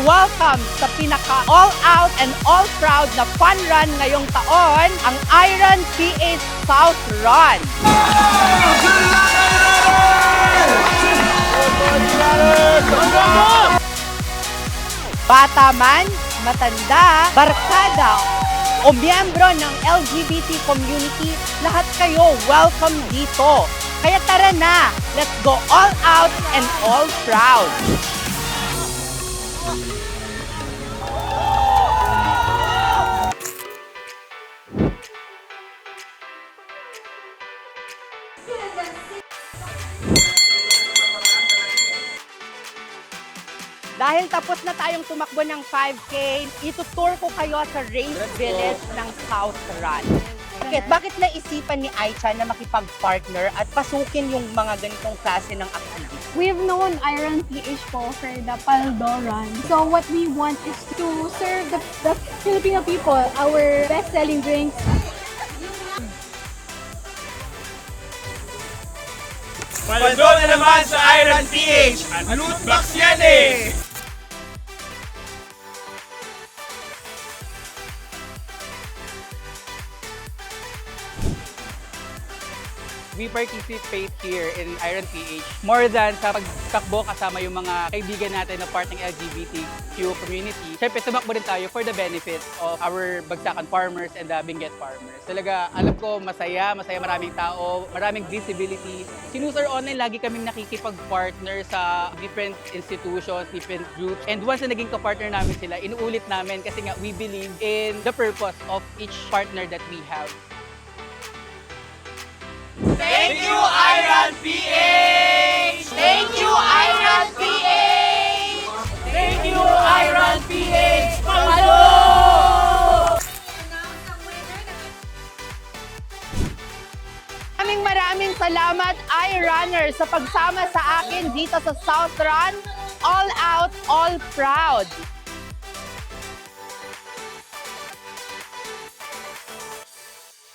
welcome sa pinaka all-out and all-proud na fun run ngayong taon, ang Iron PH South Run. Bata man, matanda, barkada, o miyembro ng LGBT community, lahat kayo welcome dito. Kaya tara na, let's go all out and all proud. Dahil tapos na tayong tumakbo ng 5K, itutour ko kayo sa race village ng South Run. Bakit naisipan ni Aicha na makipag-partner at pasukin yung mga ganitong klase ng activity? We've known Iron PH po for the Paldo Run. So what we want is to serve the Filipino people our best-selling drinks. Paldo na naman sa Iron PH! At loot box yan eh! We participate here in Iron PH more than sa pagtakbo kasama yung mga kaibigan natin na part ng LGBTQ community. Siyempre, tumakbo rin tayo for the benefit of our Bagsakan farmers and the Benguet farmers. Talaga, alam ko, masaya, maraming tao, maraming visibility. Sinusar online, lagi kaming nakikipag-partner sa different institutions, different groups. And once na naging ka-partner namin sila, inuulit namin kasi nga we believe in the purpose of each partner that we have. Thank you, Iron PH! Thank you, Iron PH! Thank you, Iron PH! Paldo! Maraming salamat, iRunner, sa pagsama sa akin dito sa South Run. All out, all proud.